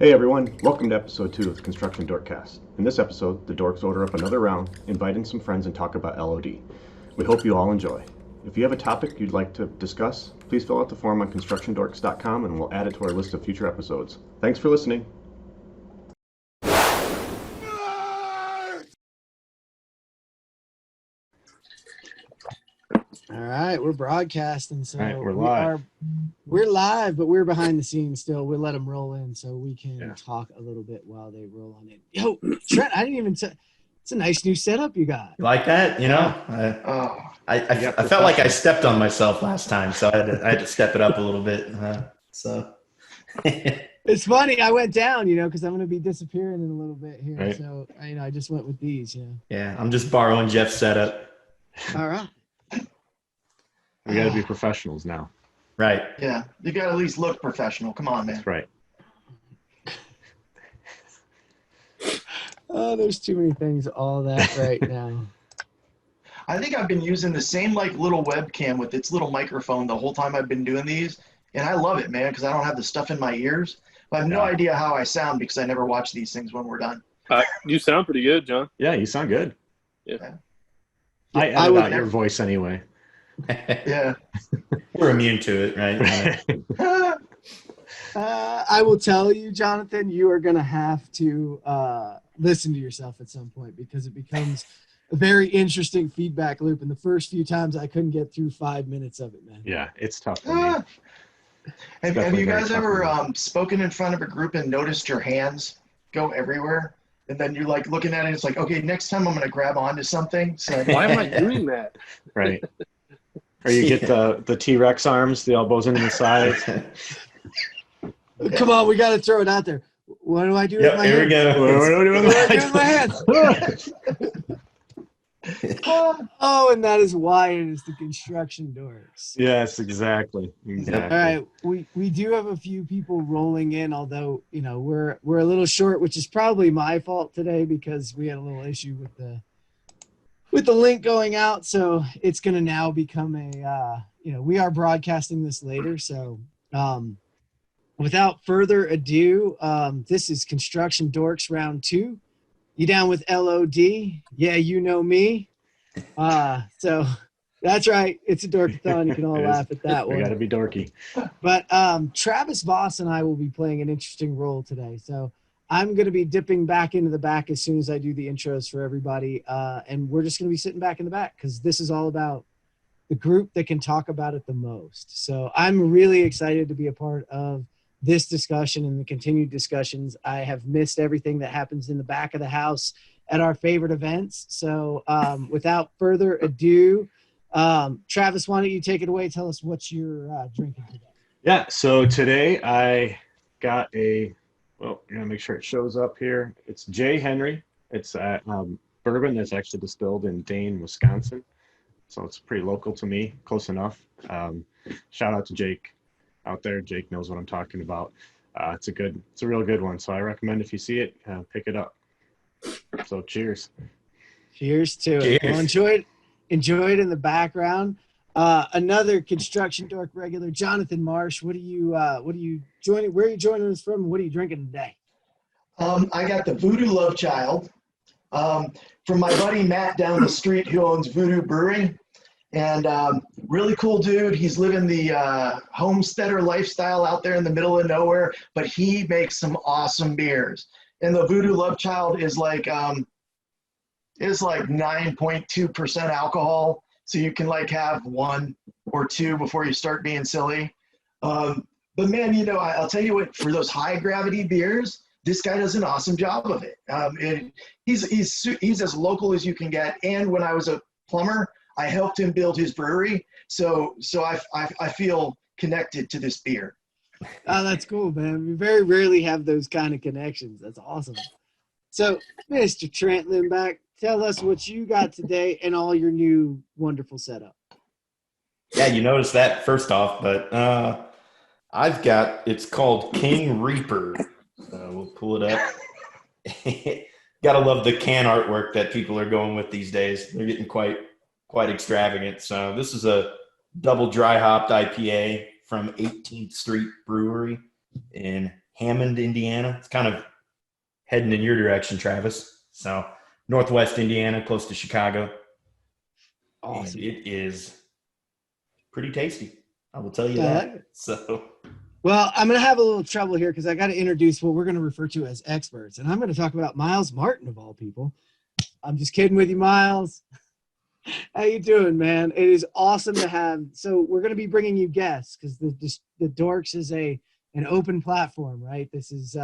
Hey everyone, welcome to episode 2 of the ConstructionDorkcast. In this episode, the dorks order up another round, invite in some friends, and talk about LOD. We hope you all enjoy. If you have a topic you'd like to discuss, please fill out the form on ConstructionDorks.com and we'll add it to our list of future episodes. Thanks for listening. All right, we're broadcasting, so All right, we're live. We're live, but we're behind the scenes still. We'll let them roll in so we can talk a little bit while they roll on in. Yo, Trent, I didn't even say it's a nice new setup you got. You like that? You know, I felt like I stepped on myself last time, so I had to step it up a little bit. It's funny. I went down, because I'm going to be disappearing in a little bit here. Right. So, I just went with these, Yeah, I'm just borrowing Jeff's setup. All right. We gotta be professionals now. Right. Yeah, you got to at least look professional. Come on, man. That's right. Oh, there's too many things, all that right now. I think I've been using the same little webcam with its little microphone the whole time I've been doing these, and I love it, man, because I don't have the stuff in my ears. But I have no idea how I sound because I never watch these things when we're done. You sound pretty good, John. Yeah, you sound good. Yeah. I edit out your voice anyway. Yeah. We're immune to it, right? I will tell you, Jonathan, you are going to have to listen to yourself at some point because it becomes a very interesting feedback loop. And the first few times I couldn't get through 5 minutes of it, man. Yeah, it's tough for me. Have you guys ever spoken in front of a group and noticed your hands go everywhere? And then you're looking at it, it's like, okay, next time I'm going to grab onto something. So why am I doing that? Right. Or you get the T-Rex arms, the elbows into the sides. Come on, we got to throw it out there. What do I do with my here hands? we go. What do I do with my hands? Oh, and that is why it is the Construction Dorks. Yes, exactly. All right, we do have a few people rolling in, although we're a little short, which is probably my fault today because we had a little issue with the link going out. So it's going to now become a we are broadcasting this later. So without further ado, this is Construction Dorks round 2. You down with LOD? Yeah, you know me. So that's right. It's a dorkathon. You can all laugh at that one. We got to be dorky. But Travis Voss and I will be playing an interesting role today. So I'm going to be dipping back into the back as soon as I do the intros for everybody. And we're just going to be sitting back in the back because this is all about the group that can talk about it the most. So I'm really excited to be a part of this discussion and the continued discussions. I have missed everything that happens in the back of the house at our favorite events. So without further ado, Travis, why don't you take it away? Tell us what you're drinking today. Yeah, so today I got you're going to make sure it shows up here. It's J. Henry. It's bourbon that's actually distilled in Dane, Wisconsin. So it's pretty local to me, close enough. Shout out to Jake out there. Jake knows what I'm talking about. It's a real good one. So I recommend if you see it, pick it up. So cheers. Cheers to it. Well, enjoy it in the background. Another Construction Dork regular, Jonathan Marsh. What are you joining? Where are you joining us from? What are you drinking today? I got the Voodoo Love Child from my buddy Matt down the street who owns Voodoo Brewing. And really cool dude. He's living the homesteader lifestyle out there in the middle of nowhere, but he makes some awesome beers. And the Voodoo Love Child is like 9.2% alcohol. So you can have one or two before you start being silly. But man, I'll tell you what, for those high gravity beers, this guy does an awesome job of it. He's as local as you can get. And when I was a plumber, I helped him build his brewery. So I feel connected to this beer. Oh, that's cool, man. We very rarely have those kind of connections. That's awesome. So, Mr. Trent Lindback, tell us what you got today and all your new wonderful setup. Yeah, you noticed that first off, but it's called King Reaper. So we'll pull it up. Gotta love the can artwork that people are going with these days. They're getting quite extravagant. So this is a double dry hopped IPA from 18th Street Brewery in Hammond, Indiana. It's kind of heading in your direction, Travis. So Northwest Indiana, close to Chicago. Awesome. And it is pretty tasty. I will tell you I that. like it. So, Well, I'm going to have a little trouble here because I got to introduce what we're going to refer to as experts. And I'm going to talk about Miles Martin, of all people. I'm just kidding with you, Miles. How you doing, man? It is awesome to have. So we're going to be bringing you guests because the Dorks is an open platform, right? This is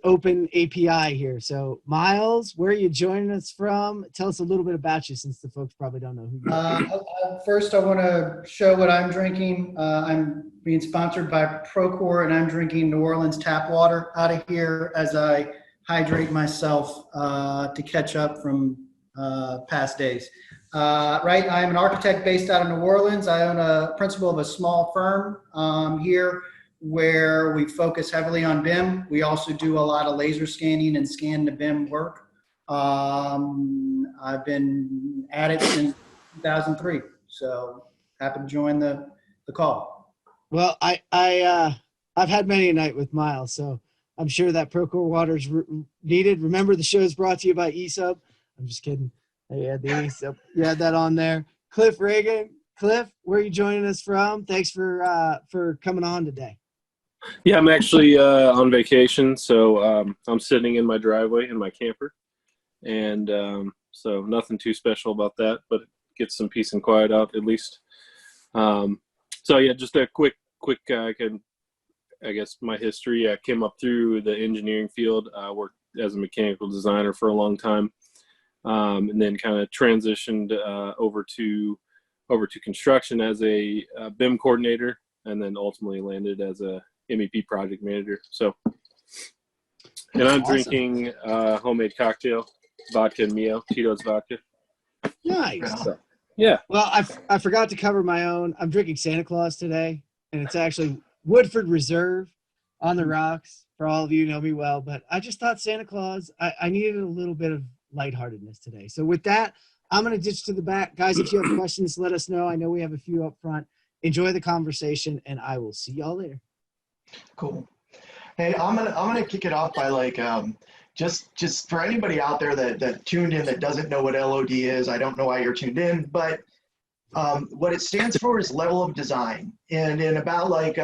open API here. So Miles, where are you joining us from? Tell us a little bit about you since the folks probably don't know who you are. First, I want to show what I'm drinking. I'm being sponsored by Procore, and I'm drinking New Orleans tap water out of here as I hydrate myself to catch up from past days. Right, I'm an architect based out of New Orleans. I own a principal of a small firm here where we focus heavily on BIM. We also do a lot of laser scanning and scan to BIM work. I've been at it since 2003, so happy to join the call. Well, I've had many a night with Miles, so I'm sure that Procore water is needed. Remember, the show is brought to you by ESUB. I'm just kidding. I had the ESUB. You had that on there. Cliff Reagan. Cliff, where are you joining us from? Thanks for coming on today. Yeah, I'm actually on vacation, so I'm sitting in my driveway in my camper, and so nothing too special about that, but get some peace and quiet out at least. So yeah, just a quick I guess my history. I came up through the engineering field. I worked as a mechanical designer for a long time, and then kind of transitioned over to construction as a BIM coordinator, and then ultimately landed as a MEP project manager. So, and I'm drinking homemade cocktail, vodka and Mio, Tito's vodka. Nice. So, yeah. Well, I forgot to cover my own. I'm drinking Santa Claus today, and it's actually Woodford Reserve on the rocks. For all of you who know me well, but I just thought Santa Claus, I needed a little bit of lightheartedness today. So with that, I'm going to ditch to the back. Guys, if you have questions, let us know. I know we have a few up front. Enjoy the conversation, and I will see y'all later. Cool. Hey, I'm gonna kick it off by like just for anybody out there that tuned in that doesn't know what LOD is. I don't know why you're tuned in, but what it stands for is level of design. And in about like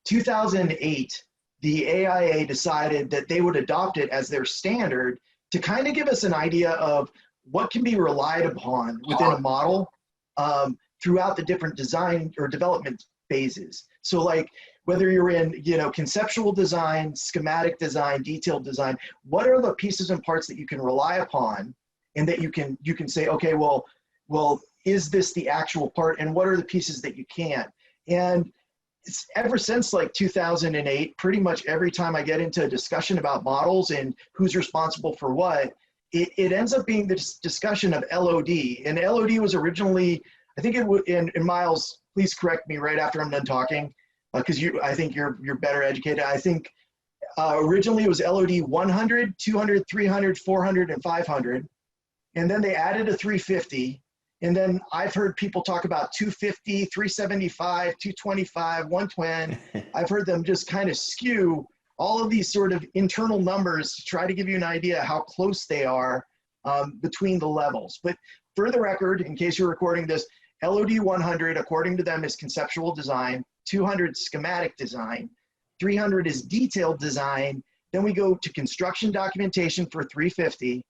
2008, the AIA decided that they would adopt it as their standard to kind of give us an idea of what can be relied upon within a model throughout the different design or development phases. So like whether you're in, conceptual design, schematic design, detailed design, what are the pieces and parts that you can rely upon and that you can say, okay, well, is this the actual part, and what are the pieces that you can't? And it's ever since like 2008, pretty much every time I get into a discussion about models and who's responsible for what, it ends up being this discussion of LOD. And LOD was originally, I think it would, and Miles, please correct me right after I'm done talking, because I think you're better educated. I think originally it was LOD 100, 200, 300, 400, and 500. And then they added a 350. And then I've heard people talk about 250, 375, 225, 120. I've heard them just kind of skew all of these sort of internal numbers to try to give you an idea how close they are between the levels. But for the record, in case you're recording this, LOD 100, according to them, is conceptual design, 200 schematic design, 300 is detailed design, then we go to construction documentation for 350,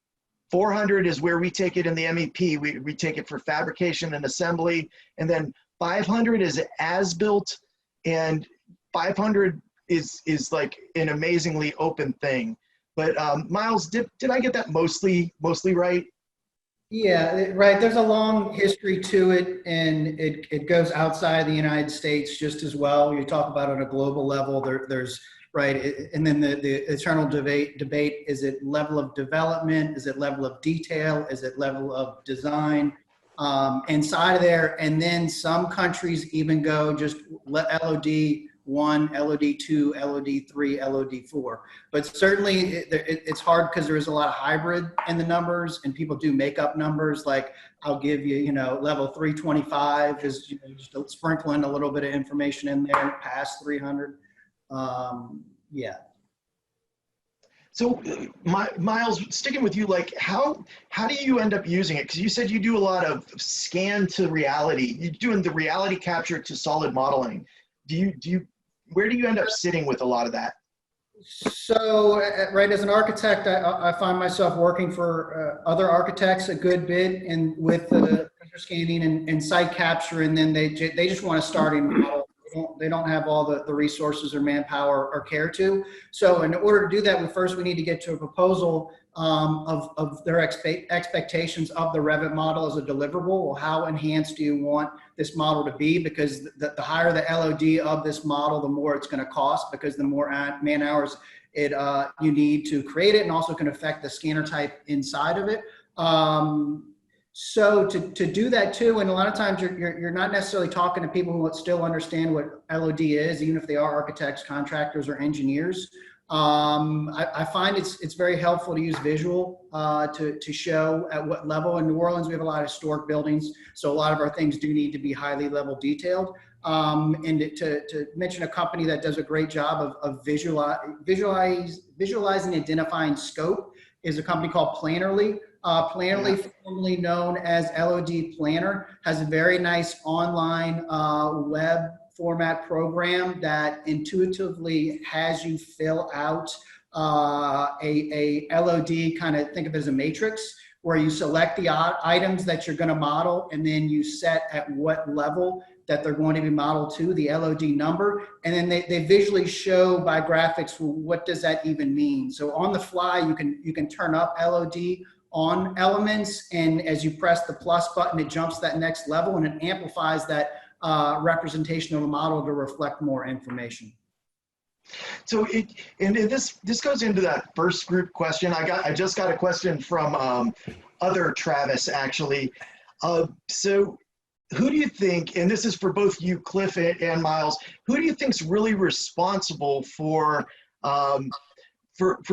400 is where we take it in the MEP. We take it for fabrication and assembly. And then 500 is as-built, and 500 is like an amazingly open thing. But Miles, did I get that mostly right? Yeah, right. There's a long history to it, and it goes outside the United States just as well. You talk about it on a global level. There's right, and then the eternal debate: is it level of development? Is it level of detail? Is it level of design? Inside of there, and then some countries even go just LOD 1, LOD 2, LOD 3, LOD 4. But certainly it's hard because there is a lot of hybrid in the numbers, and people do make up numbers. Like I'll give you, level 325 is just sprinkling a little bit of information in there past 300. Yeah. So, Miles, sticking with you, like how do you end up using it? Because you said you do a lot of scan to reality. You're doing the reality capture to solid modeling. Where do you end up sitting with a lot of that? So, right, as an architect, I find myself working for other architects a good bit, and with the printer scanning and site capture, and then they just want a starting model. They don't have all the resources or manpower or care to. So in order to do that, first we need to get to a proposal of their expectations of the Revit model as a deliverable. Well, how enhanced do you want this model to be? Because the higher the LOD of this model, the more it's going to cost, because the more man hours you need to create it, and also can affect the scanner type inside of it. So to do that too, and a lot of times you're not necessarily talking to people who still understand what LOD is, even if they are architects, contractors, or engineers. I find it's very helpful to use visual to show at what level. In New Orleans, we have a lot of historic buildings, so a lot of our things do need to be highly level detailed. And to mention a company that does a great job of visualizing, identifying scope is a company called Plannerly. Plannerly, formerly known as LOD Planner, has a very nice online web format program that intuitively has you fill out a LOD, kind of think of it as a matrix, where you select the items that you're going to model, and then you set at what level that they're going to be modeled to, the LOD number, and then they visually show by graphics, well, what does that even mean? So on the fly, you can turn up LOD on elements, and as you press the plus button, it jumps that next level, and it amplifies that representation of a model to reflect more information. So this goes into that first group question. I just got a question from other Travis, actually. So who do you think, and this is for both you, Cliff, and Miles, who do you think's really responsible for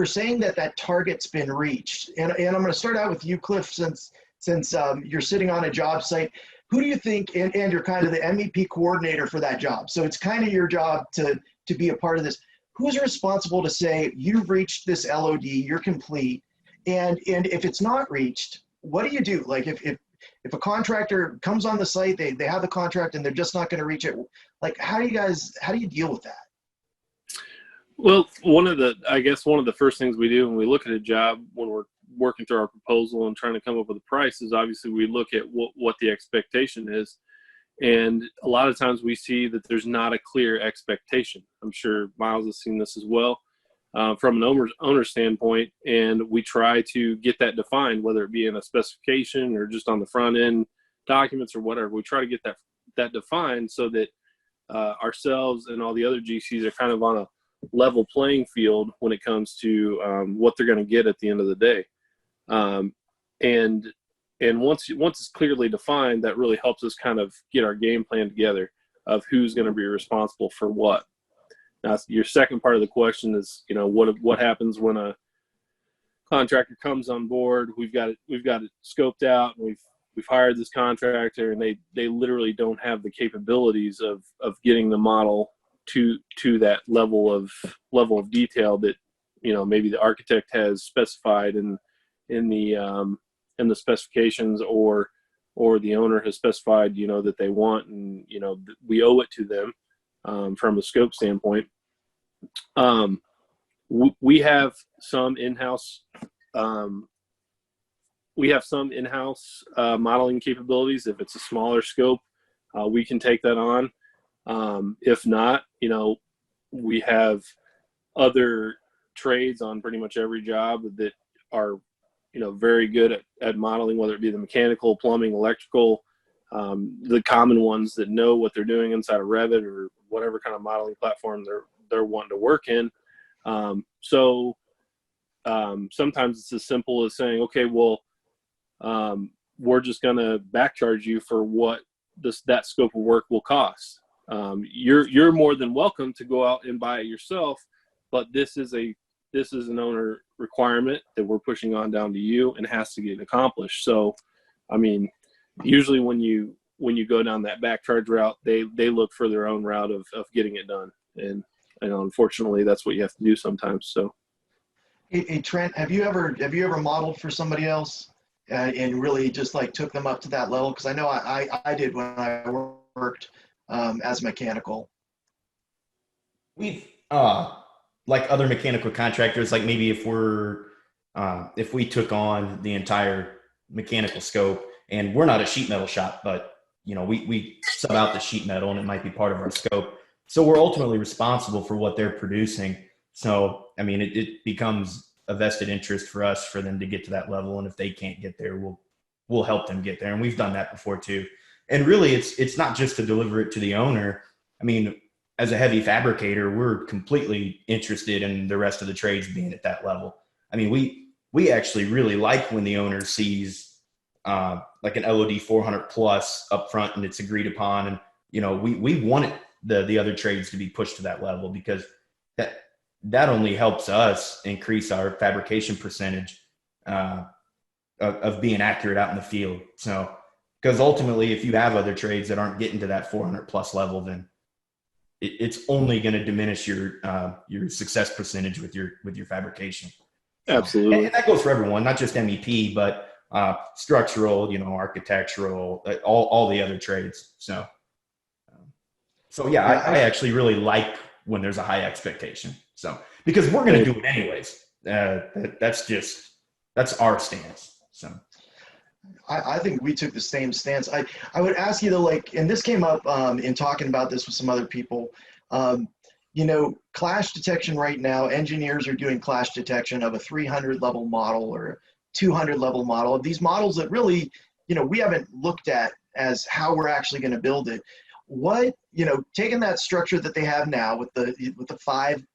saying that target's been reached? And I'm going to start out with you, Cliff, since you're sitting on a job site. Who do you think, and you're kind of the MEP coordinator for that job, so it's kind of your job to be a part of this. Who's responsible to say you've reached this LOD, you're complete, and if it's not reached, what do you do? Like if a contractor comes on the site, they have the contract and they're just not going to reach it, like how do you deal with that? Well, one of the first things we do when we look at a job, when we're working through our proposal and trying to come up with a price, is obviously we look at what the expectation is. And a lot of times we see that there's not a clear expectation. I'm sure Miles has seen this as well from an owner standpoint. And we try to get that defined, whether it be in a specification or just on the front end documents or whatever. We try to get that defined so that ourselves and all the other GCs are kind of on a level playing field when it comes to what they're going to get at the end of the day. And once it's clearly defined, that really helps us kind of get our game plan together of who's going to be responsible for what. Now, your second part of the question is, what happens when a contractor comes on board? We've got it scoped out, and we've hired this contractor, and they literally don't have the capabilities of getting the model to that level of detail that maybe the architect has specified in the specifications, or the owner has specified that they want, and we owe it to them from a scope standpoint. We have some in-house modeling capabilities. If it's a smaller scope, we can take that on. If not, we have other trades on pretty much every job that are, very good at modeling, whether it be the mechanical, plumbing, electrical, the common ones that know what they're doing inside of Revit or whatever kind of modeling platform they're wanting to work in. So sometimes it's as simple as saying, okay, well, we're just going to back charge you for what that scope of work will cost. You're more than welcome to go out and buy it yourself, but this is an owner requirement that we're pushing on down to you, and has to get accomplished. So, I mean, usually when you go down that back charge route, they look for their own route of getting it done. And unfortunately, that's what you have to do sometimes. So. Hey, Trent, have you ever modeled for somebody else and really just like took them up to that level? Because I know I did when I worked as mechanical. We've like other mechanical contractors, like maybe if we took on the entire mechanical scope, and we're not a sheet metal shop, but we sub out the sheet metal and it might be part of our scope. So we're ultimately responsible for what they're producing. So, I mean, it becomes a vested interest for us for them to get to that level. And if they can't get there, we'll help them get there. And we've done that before too. And really it's not just to deliver it to the owner. I mean, as a heavy fabricator, we're completely interested in the rest of the trades being at that level. I mean, we actually really like when the owner sees like an LOD 400 plus up front and it's agreed upon. And, we want the other trades to be pushed to that level, because that only helps us increase our fabrication percentage of being accurate out in the field. So, because ultimately, if you have other trades that aren't getting to that 400 plus level, then it's only going to diminish your success percentage with your fabrication. So, Absolutely. and that goes for everyone, not just MEP, but structural, architectural, all the other trades. So yeah, I actually really like when there's a high expectation. So, because we're going to do it anyways. That's our stance. So. I think we took the same stance. I would ask you though, like, and this came up in talking about this with some other people. Clash detection right now, engineers are doing clash detection of a 300 level model or a 200 level model, of these models that really, we haven't looked at as how we're actually going to build it. What, taking that structure that they have now with the five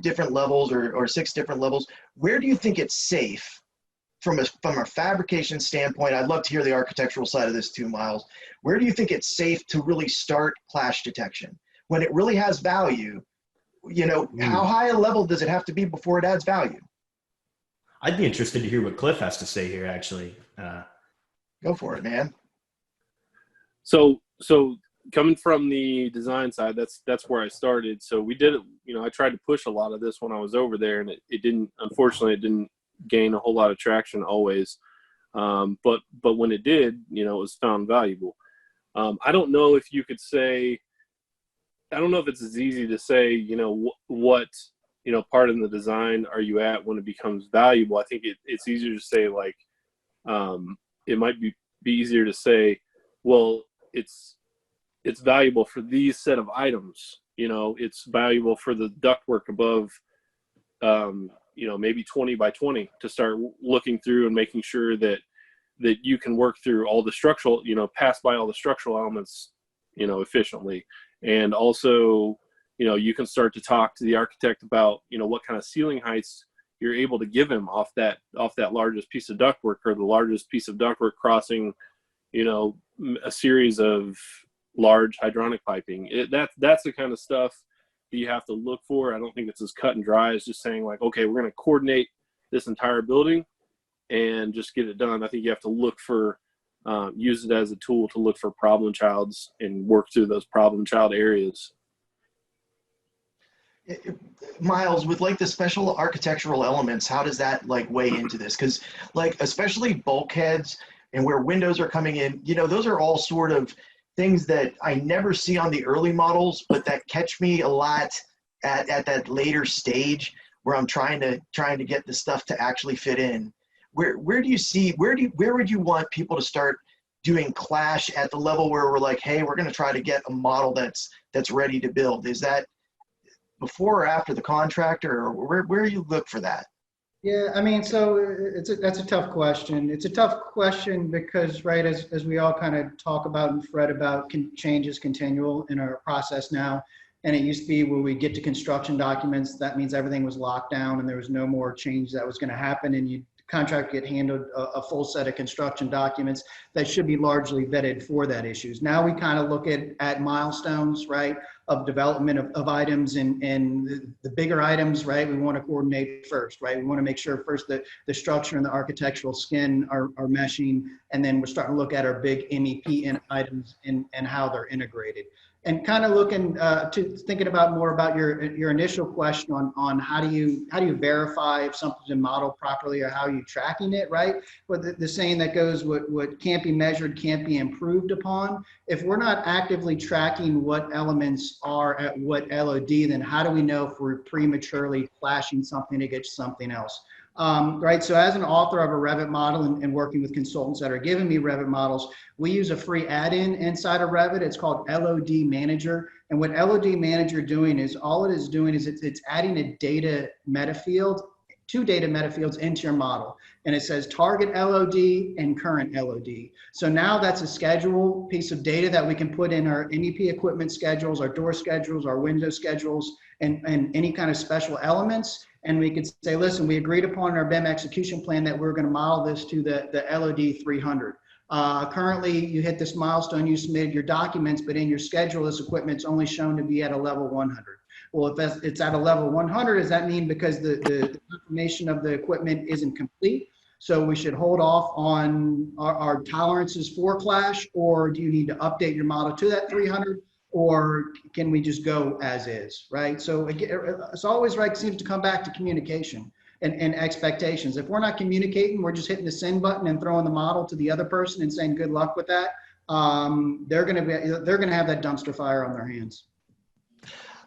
different levels or 6 different levels, where do you think it's safe from a fabrication standpoint? I'd love to hear the architectural side of this too, Miles. Where do you think it's safe to really start clash detection when it really has value? How high a level does it have to be before it adds value? I'd be interested to hear what Cliff has to say here, actually. Go for it, man. So coming from the design side, that's where I started. So we did it, I tried to push a lot of this when I was over there, and unfortunately it didn't gain a whole lot of traction always. But when it did, it was found valuable. I don't know if you could say, I don't know if it's as easy to say, what part in the design are you at when it becomes valuable. I think it's easier to say, like, it might be easier to say, well, it's valuable for these set of items. It's valuable for the ductwork above, maybe 20 by 20, to start looking through and making sure that you can work through all the structural, pass by all the structural elements, efficiently. And also, you can start to talk to the architect about, what kind of ceiling heights you're able to give him off that largest piece of ductwork, or the largest piece of ductwork crossing, a series of large hydronic piping. That's the kind of stuff that you have to look for. I don't think it's as cut and dry as just saying, like, okay, we're going to coordinate this entire building and just get it done. I think you have to look for, use it as a tool to look for problem childs and work through those problem child areas. Miles, with like the special architectural elements, how does that like weigh into this? Because like, especially bulkheads and where windows are coming in, those are all sort of things that I never see on the early models, but that catch me a lot at that later stage where I'm trying to get the stuff to actually fit in. Where would you want people to start doing clash at the level where we're like, hey, we're going to try to get a model that's ready to build? Is that before or after the contractor, or where you look for that? Yeah, I mean, so that's a tough question. It's a tough question because, right, as we all kind of talk about and fret about, change is continual in our process now. And it used to be where we get to construction documents, that means everything was locked down and there was no more change that was going to happen. And you contract get handled a full set of construction documents that should be largely vetted for that issues. Now we kind of look at milestones, right, of development of items, and the bigger items, right, we want to coordinate first, right? We want to make sure first that the structure and the architectural skin are meshing, and then we're starting to look at our big MEP items and how they're integrated. And kind of looking to thinking about more about your initial question on how do you verify if something's been modeled properly, or how are you tracking it, right? But the saying that goes, what can't be measured can't be improved upon. If we're not actively tracking what elements are at what LOD, then how do we know if we're prematurely flashing something to get something else? Right. So as an author of a Revit model and working with consultants that are giving me Revit models, we use a free add-in inside of Revit. It's called LOD Manager. And what LOD Manager doing is, all it is doing is it's adding a data meta field, 2 data meta fields into your model. And it says target LOD and current LOD. So now that's a schedule piece of data that we can put in our MEP equipment schedules, our door schedules, our window schedules, and any kind of special elements. And we could say, listen, we agreed upon our BIM execution plan that we're going to model this to the LOD 300. Currently, you hit this milestone, you submitted your documents, but in your schedule, this equipment's only shown to be at a level 100. Well, if it's at a level 100, does that mean because the confirmation of the equipment isn't complete, so we should hold off on our tolerances for clash, or do you need to update your model to that 300? Or can we just go as is, right? So it's always right, seems to come back to communication and expectations. If we're not communicating, we're just hitting the send button and throwing the model to the other person and saying good luck with that. They're gonna have that dumpster fire on their hands.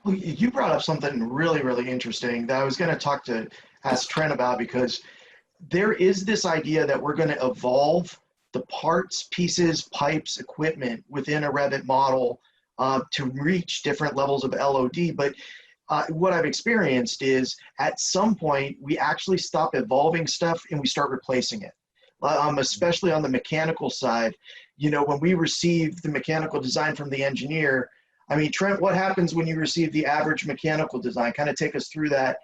Well, you brought up something really, really interesting that I was going to ask Trent about, because there is this idea that we're going to evolve the parts, pieces, pipes, equipment within a Revit model to reach different levels of LOD. But what I've experienced is at some point we actually stop evolving stuff and we start replacing it. Especially on the mechanical side, you know, when we receive the mechanical design from the engineer, I mean, Trent, what happens when you receive the average mechanical design? Kind of take us through that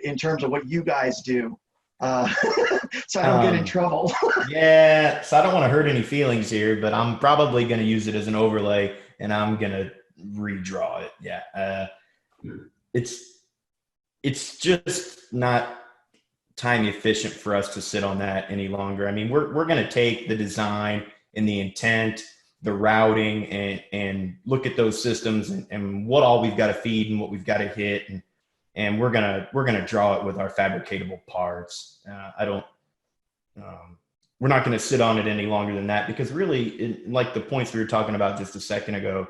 in terms of what you guys do, so I don't get in trouble. Yeah, so I don't want to hurt any feelings here, but I'm probably going to use it as an overlay, and I'm going to redraw it. Yeah, it's just not time efficient for us to sit on that any longer. I mean, we're going to take the design and the intent, the routing, and look at those systems and what all we've got to feed and what we've got to hit, and we're gonna draw it with our fabricatable parts. We're not going to sit on it any longer than that, because really, like the points we were talking about just a second ago,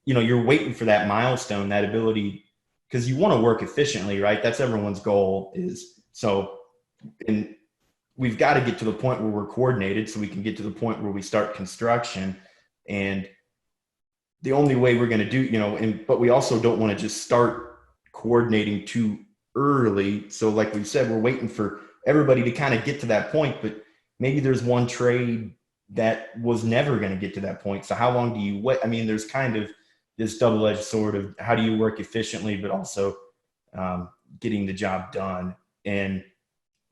you're waiting for that milestone, that ability, because you want to work efficiently, right? That's everyone's goal is. So, and we've got to get to the point where we're coordinated so we can get to the point where we start construction. And the only way we're going to do, but we also don't want to just start coordinating too early. So like we said, we're waiting for everybody to kind of get to that point, but maybe there's one trade that was never going to get to that point. So how long do you wait? I mean, there's kind of this double-edged sword of how do you work efficiently, but also getting the job done. And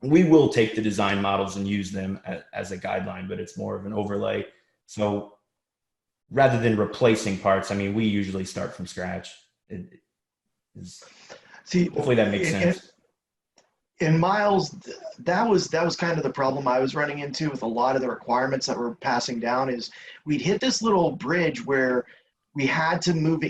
we will take the design models and use them as a guideline, but it's more of an overlay. So rather than replacing parts, I mean, we usually start from scratch. Hopefully that makes sense. And Miles, that was kind of the problem I was running into with a lot of the requirements that we're passing down, is we'd hit this little bridge where we had to move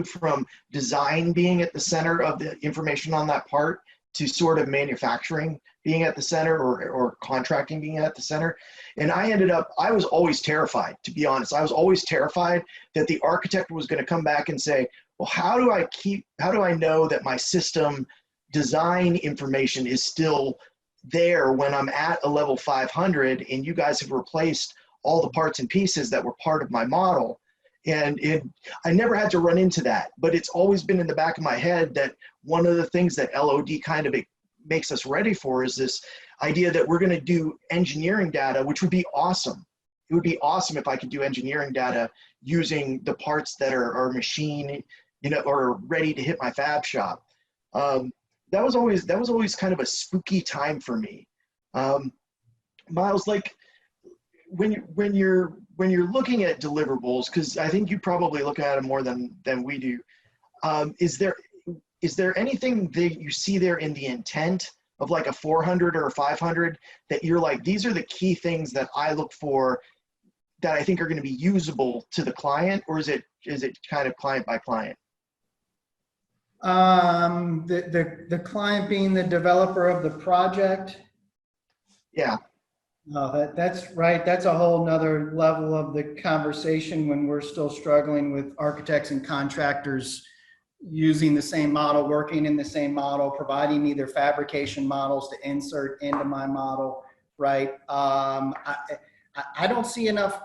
from design being at the center of the information on that part to sort of manufacturing being at the center, or contracting being at the center. And I was always terrified, to be honest. I was always terrified that the architect was going to come back and say, well, how do I know that my system design information is still there when I'm at a level 500 and you guys have replaced all the parts and pieces that were part of my model? And I never had to run into that, but it's always been in the back of my head that one of the things that LOD kind of makes us ready for is this idea that we're going to do engineering data, which would be awesome. It would be awesome if I could do engineering data using the parts that are machined, or ready to hit my fab shop. That was always kind of a spooky time for me. Miles, like when you're looking at deliverables, because I think you probably look at them more than we do, is there anything that you see there in the intent of like a 400 or a 500 that you're like, these are the key things that I look for that I think are going to be usable to the client, or is it kind of client by client? The client being the developer of the project. Yeah. No, that's right. That's a whole nother level of the conversation when we're still struggling with architects and contractors using the same model, working in the same model, providing me their fabrication models to insert into my model, right? I don't see enough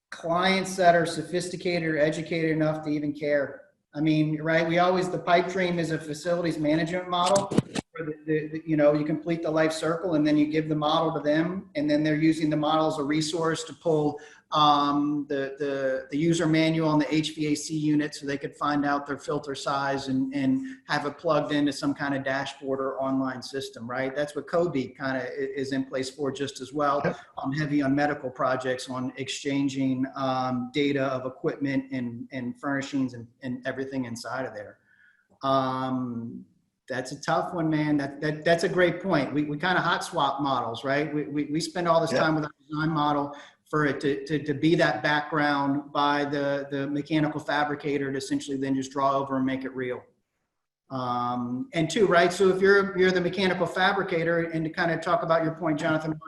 clients that are sophisticated or educated enough to even care. I mean, right, the pipe dream is a facilities management model where you complete the life circle and then you give the model to them, and then they're using the model as a resource to pull the user manual on the HVAC unit so they could find out their filter size and have it plugged into some kind of dashboard or online system, right? That's what Cody kind of is in place for just as well. I'm heavy on medical projects on exchanging data of equipment and furnishings and everything inside of there. That's a tough one, man. That's a great point. We kind of hot swap models, right? We spend all this time with our design model for it to be that background by the mechanical fabricator to essentially then just draw over and make it real. And two, right? So if you're the mechanical fabricator, and to kind of talk about your point, Jonathan,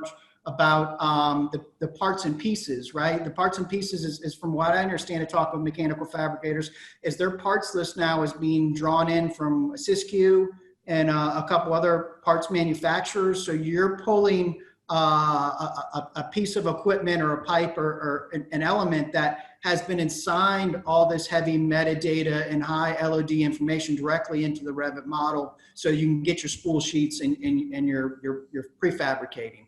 about the parts and pieces, right? The parts and pieces is from what I understand to talk with mechanical fabricators, is their parts list now is being drawn in from Sysq and a couple other parts manufacturers. So you're pulling a piece of equipment or a pipe or an element that has been assigned all this heavy metadata and high LOD information directly into the Revit model, so you can get your spool sheets and your prefabricating.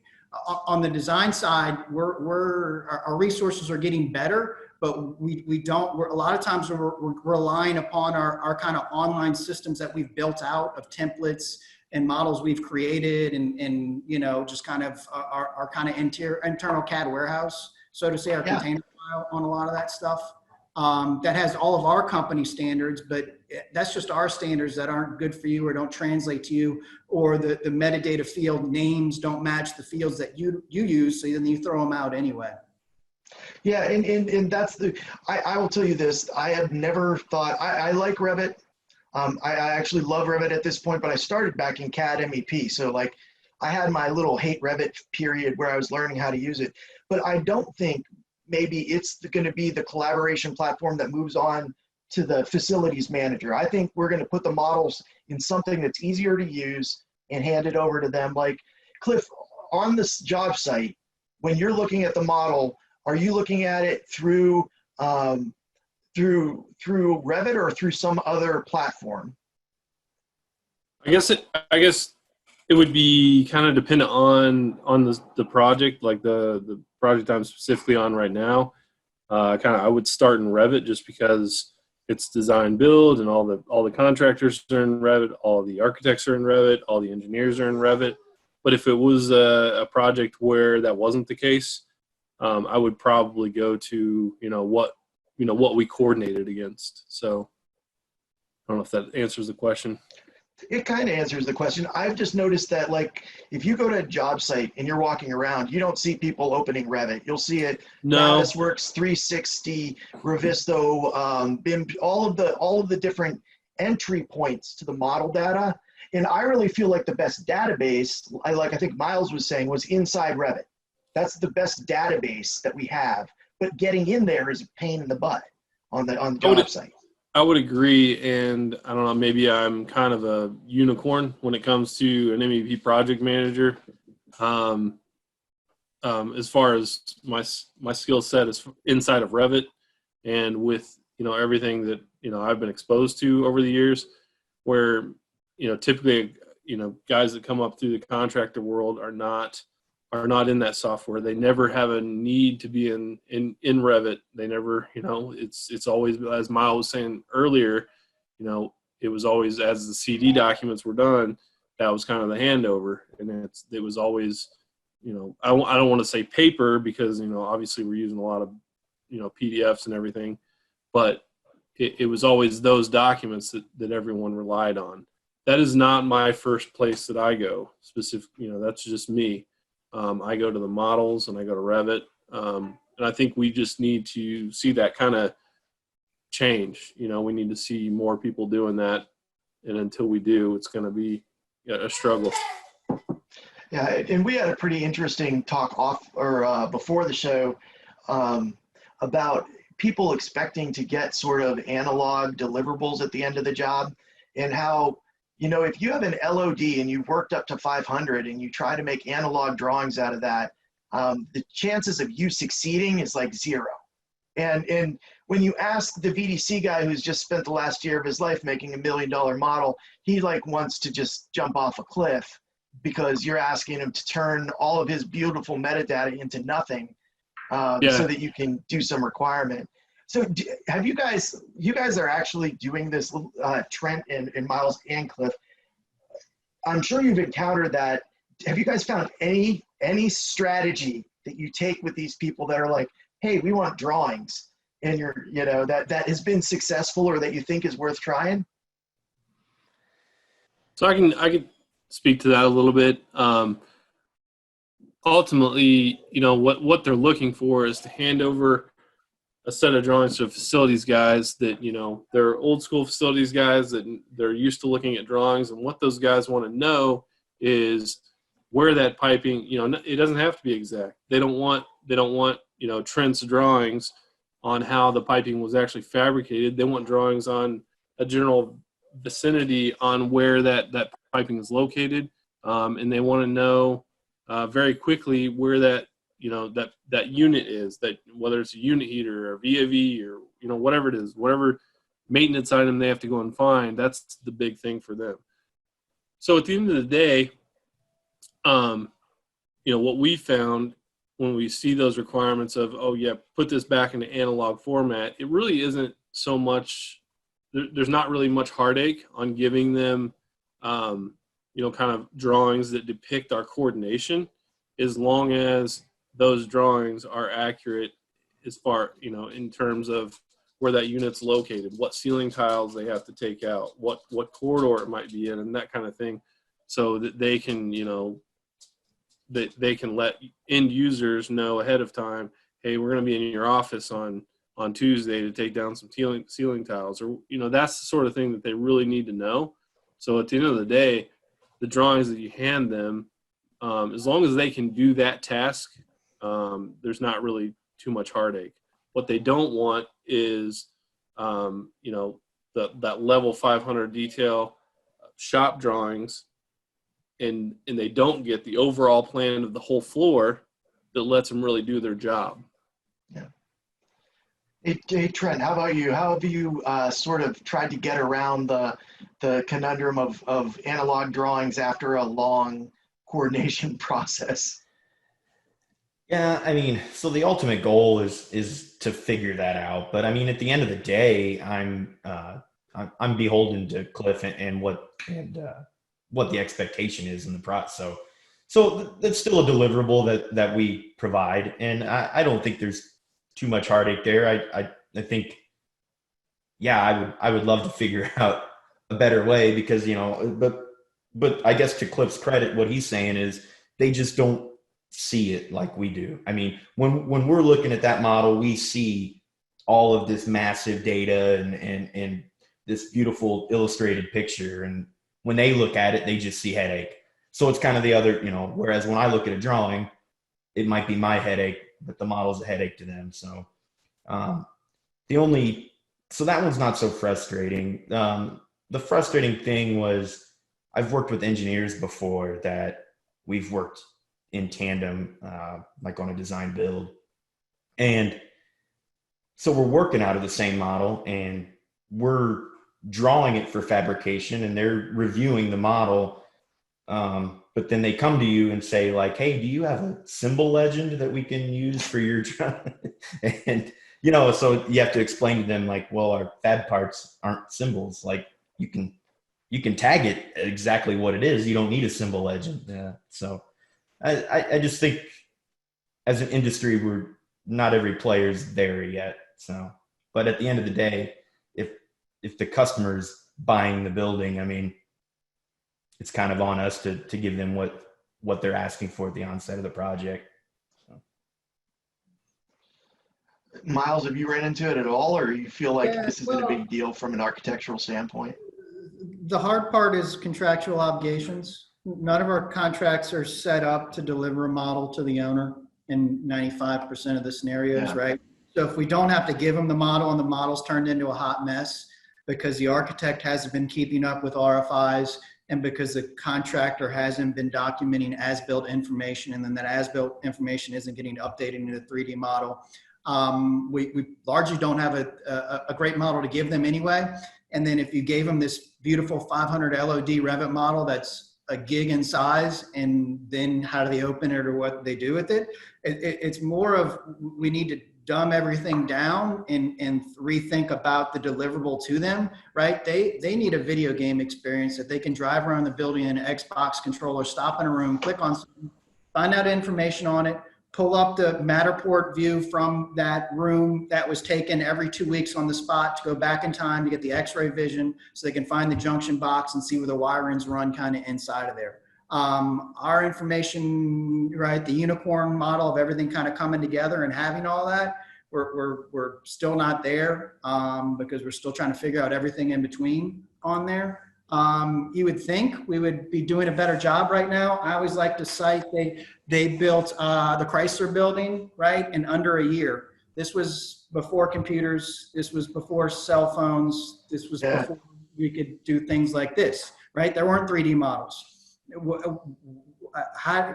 On the design side, our resources are getting better, but a lot of times we're relying upon our kind of online systems that we've built out of templates and models we've created and just kind of our kind of internal CAD warehouse, so to say, our container file on a lot of that stuff. That has all of our company standards, but that's just our standards that aren't good for you or don't translate to you, or the metadata field names don't match the fields that you use, so then you throw them out anyway. Yeah, and that's I will tell you this, I have never thought, I like Revit. I actually love Revit at this point, but I started back in CAD MEP. So like I had my little hate Revit period where I was learning how to use it, but I don't think maybe it's going to be the collaboration platform that moves on to the facilities manager. I think we're going to put the models in something that's easier to use and hand it over to them. Like Cliff, on this job site, when you're looking at the model, are you looking at it through Revit or through some other platform? I guess it would be kind of dependent on the project, like the project I'm specifically on right now. I would start in Revit just because it's design build and all the contractors are in Revit, all the architects are in Revit, all the engineers are in Revit. But if it was a project where that wasn't the case, I would probably go to what we coordinated against. So I don't know if that answers the question. It kind of answers the question. I've just noticed that, like, if you go to a job site and you're walking around, you don't see people opening Revit. You'll see it. No. Navisworks 360, Revisto, BIM, all of the different entry points to the model data. And I really feel like the best database, I think Miles was saying, was inside Revit. That's the best database that we have. But getting in there is a pain in the butt on the job site. I would agree, and I don't know, maybe I'm kind of a unicorn when it comes to an MEP project manager. As far as my skill set is inside of Revit, and with everything that I've been exposed to over the years, where typically guys that come up through the contractor world are not in that software. They never have a need to be in Revit. They never, it's always, as Miles was saying earlier, it was always, as the CD documents were done, that was kind of the handover. And it was always, I don't want to say paper because, obviously we're using a lot of, PDFs and everything, but it was always those documents that everyone relied on. That is not my first place that I go specific. That's just me. I go to the models and I go to Revit. I think we just need to see that kind of change. We need to see more people doing that. And until we do, it's going to be a struggle. Yeah, and we had a pretty interesting talk before the show about people expecting to get sort of analog deliverables at the end of the job, and how, if you have an LOD and you've worked up to 500 and you try to make analog drawings out of that, the chances of you succeeding is like zero. And when you ask the VDC guy who's just spent the last year of his life making $1 million model, he like wants to just jump off a cliff, because you're asking him to turn all of his beautiful metadata into nothing, so that you can do some requirement. So have you guys are actually doing this, Trent and Miles and Cliff. I'm sure you've encountered that. Have you guys found any strategy that you take with these people that are like, hey, we want drawings, and that has been successful, or that you think is worth trying? So I can speak to that a little bit. Ultimately, what they're looking for is to hand over a set of drawings to facilities guys that, they're old school facilities guys that they're used to looking at drawings. And what those guys want to know is where that piping, it doesn't have to be exact. They don't want, Trent's drawings on how the piping was actually fabricated. They want drawings on a general vicinity on where that piping is located. And they want to know very quickly where that unit is, that whether it's a unit heater or VAV or, whatever it is, whatever maintenance item they have to go and find, that's the big thing for them. So at the end of the day, what we found when we see those requirements of, put this back into analog format, it really isn't so much, there's not really much heartache on giving them, kind of drawings that depict our coordination, as long as those drawings are accurate as far, in terms of where that unit's located, what ceiling tiles they have to take out, what corridor it might be in, and that kind of thing, so that they can, that they can let end users know ahead of time, hey, we're going to be in your office on Tuesday to take down some ceiling tiles, or, that's the sort of thing that they really need to know. So at the end of the day, the drawings that you hand them, as long as they can do that task, there's not really too much heartache. What they don't want is, that level 500 detail shop drawings, and they don't get the overall plan of the whole floor that lets them really do their job. Yeah. Hey, Trent, how about you? How have you sort of tried to get around the conundrum of analog drawings after a long coordination process? Yeah, I mean, so the ultimate goal is to figure that out. But I mean, at the end of the day, I'm beholden to Cliff and what the expectation is in the process. So that's still a deliverable that we provide, and I don't think there's too much heartache there. I think, I would love to figure out a better way, because but I guess to Cliff's credit, what he's saying is they just don't see it like we do. I mean, when we're looking at that model, we see all of this massive data and this beautiful illustrated picture, and when they look at it, they just see headache. So it's kind of the other, whereas when I look at a drawing, it might be my headache, but the model's a headache to them. So so that one's not so frustrating. The frustrating thing was, I've worked with engineers before that we've worked in tandem, like on a design build. And so we're working out of the same model, and we're drawing it for fabrication, and they're reviewing the model. But then they come to you and say, like, hey, do you have a symbol legend that we can use for your drawing? And, so you have to explain to them, like, well, our fab parts aren't symbols. Like, you can tag it exactly what it is. You don't need a symbol legend. Yeah. So I just think as an industry, we're not every player's there yet. So, but at the end of the day, if the customer's buying the building, I mean, it's kind of on us to give them what they're asking for at the onset of the project. So. Miles, have you ran into it at all, or you feel like Yeah, this isn't a well, big deal from an architectural standpoint? the hard part is contractual obligations. None of our contracts are set up to deliver a model to the owner in 95% of the scenarios, Yeah. right? So if we don't have to give them the model and the model's turned into a hot mess because the architect hasn't been keeping up with RFIs and because the contractor hasn't been documenting as-built information, and then that as-built information isn't getting updated into the 3D model, we largely don't have a great model to give them anyway. And then if you gave them this beautiful 500 LOD Revit model that's a gig in size, and then how do they open it or what they do with it? It's more of, we need to dumb everything down and rethink about the deliverable to them, right? They need a video game experience that they can drive around the building in an Xbox controller, stop in a room, click on something, find out information on it, pull up the Matterport view from that room that was taken every 2 weeks on the spot to go back in time to get the x-ray vision so they can find the junction box and see where the wirings run kind of inside of there. Our information, right, the unicorn model of everything kind of coming together and having all that, we're still not there because we're still trying to figure out everything in between on there. You would think we would be doing a better job right now. I always like to cite they built the Chrysler building, right, in under a year. This was before computers. This was before cell phones. This was before we could do things like this, right? There weren't 3D models.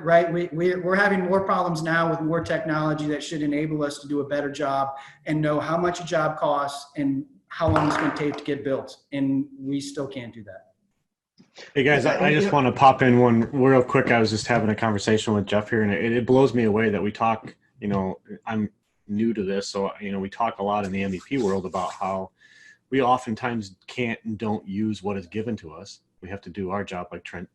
Right? We're having more problems now with more technology that should enable us to do a better job and know how much a job costs and how long it's going to take to get built. And we still can't do that. Hey guys, I just want to pop in one real quick. I was just having a conversation with Jeff here, and it blows me away that we talk, I'm new to this, so, we talk a lot in the MVP world about how we oftentimes can't and don't use what is given to us. We have to do our job like Trent